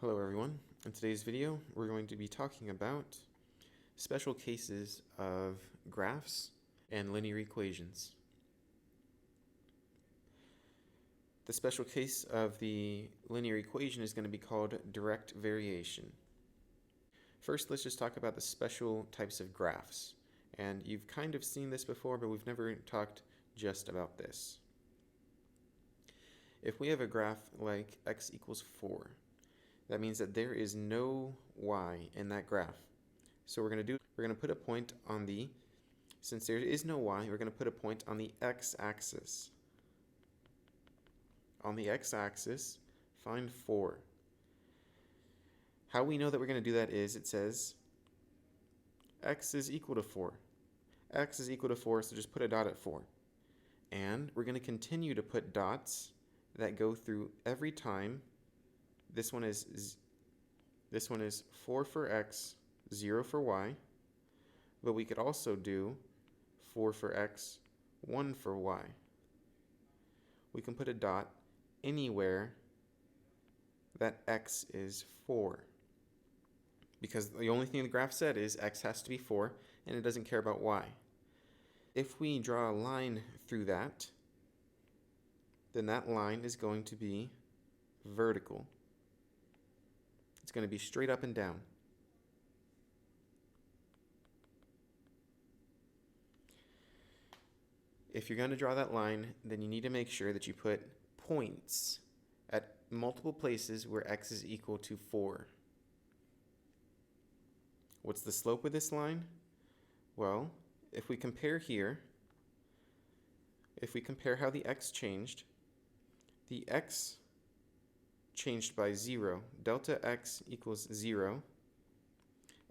Hello everyone. In today's video, we're going to be talking about special cases of graphs and linear equations. The special case of the linear equation is going to be called direct variation. First, let's just talk about the special types of graphs. And you've kind of seen this before, but we've never talked just about this. If we have a graph like x equals 4, that means that there is no y in that graph. So we're going to put a point on since there is no y, we're going to put a point on the x-axis. On the x-axis, find 4. How we know that we're going to do that is it says x is equal to 4. X is equal to 4, so just put a dot at 4. And we're going to continue to put dots that go through every time. This one is 4 for x, 0 for y, but we could also do 4 for x, 1 for y. We can put a dot anywhere that x is 4, because the only thing the graph said is x has to be 4, and it doesn't care about y. If we draw a line through that, then that line is going to be vertical. It's going to be straight up and down. If you're going to draw that line, then you need to make sure that you put points at multiple places where x is equal to 4. What's the slope of this line? Well, if we compare here, if we compare how the x changed, the x changed by 0. Delta x equals 0.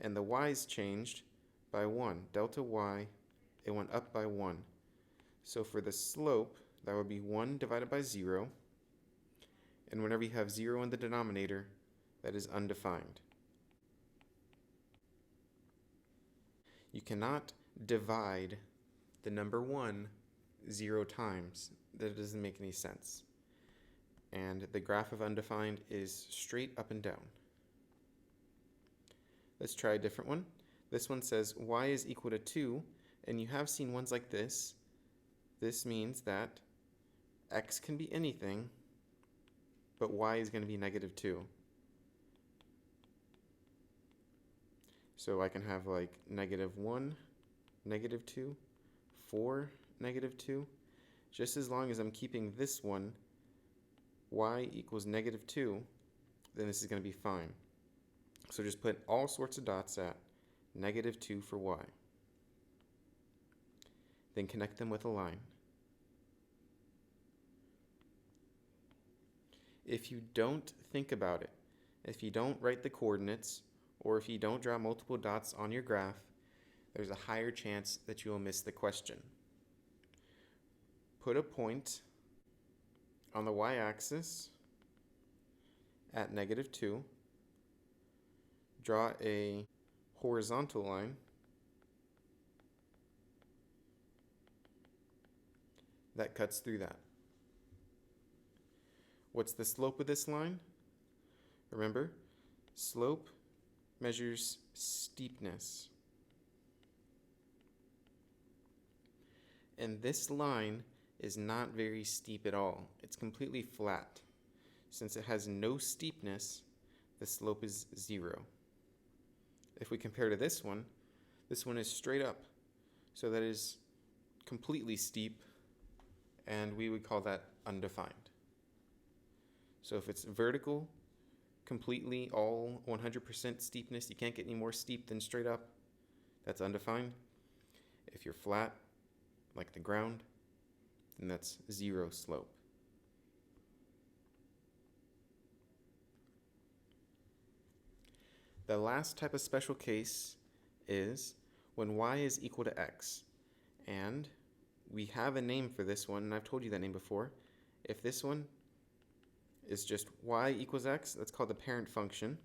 And the y's changed by 1. Delta y, it went up by 1. So for the slope, that would be 1 divided by 0. And whenever you have 0 in the denominator, that is undefined. You cannot divide the number 1 0 times. That doesn't make any sense. And the graph of undefined is straight up and down. Let's try a different one. This one says y is equal to 2, and you have seen ones like this. This means that x can be anything, but y is going to be negative 2. So I can have like negative 1, negative 2, 4, negative 2. Just as long as I'm keeping this one y equals negative 2, then this is going to be fine. So just put all sorts of dots at negative 2 for y. Then connect them with a line. If you don't think about it, if you don't write the coordinates, or if you don't draw multiple dots on your graph, there's a higher chance that you will miss the question. Put a point on the y-axis at negative 2, draw a horizontal line that cuts through that. What's the slope of this line? Remember, slope measures steepness. And this line is not very steep at all. It's completely flat. Since it has no steepness, the slope is 0. If we compare to this one is straight up. So that is completely steep, and we would call that undefined. So if it's vertical, completely all 100% steepness, you can't get any more steep than straight up, that's undefined. If you're flat, like the ground, then that's 0 slope. The last type of special case is when y is equal to x. And we have a name for this one, and I've told you that name before. If this one is just y equals x, that's called the parent function,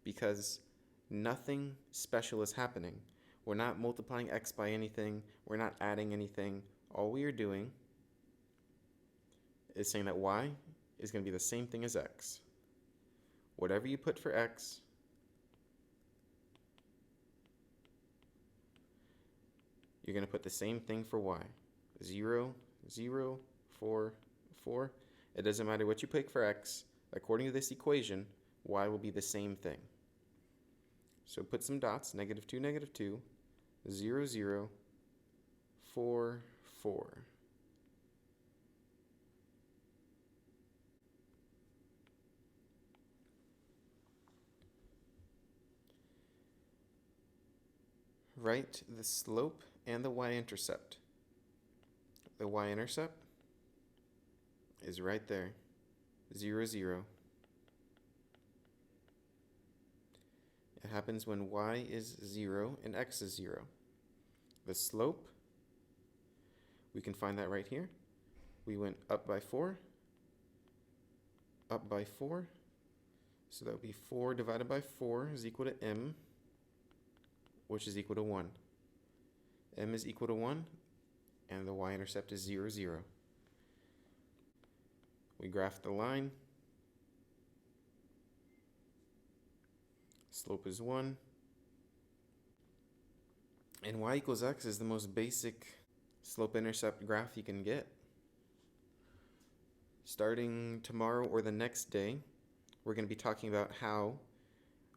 because nothing special is happening. We're not multiplying x by anything. We're not adding anything. All we are doing is saying that y is going to be the same thing as x. Whatever you put for x, you're going to put the same thing for y. 0, 0, 4, 4. It doesn't matter what you pick for x. According to this equation, y will be the same thing. So put some dots, -2, -2, 0, 0, 4, 4. Write the slope and the y-intercept. The y-intercept is right there, 0, 0. It happens when y is 0 and x is 0. The slope, we can find that right here. We went up by 4, up by 4. So that would be 4 divided by 4 is equal to m, which is equal to 1. M is equal to 1, and the y-intercept is 0, 0. We graph the line. Slope is 1. And y equals x is the most basic slope-intercept graph you can get. Starting tomorrow or the next day, we're going to be talking about how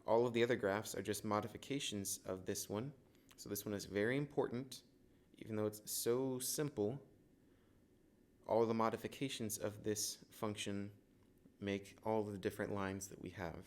all of the other graphs are just modifications of this one. So this one is very important, even though it's so simple. All the modifications of this function make all of the different lines that we have.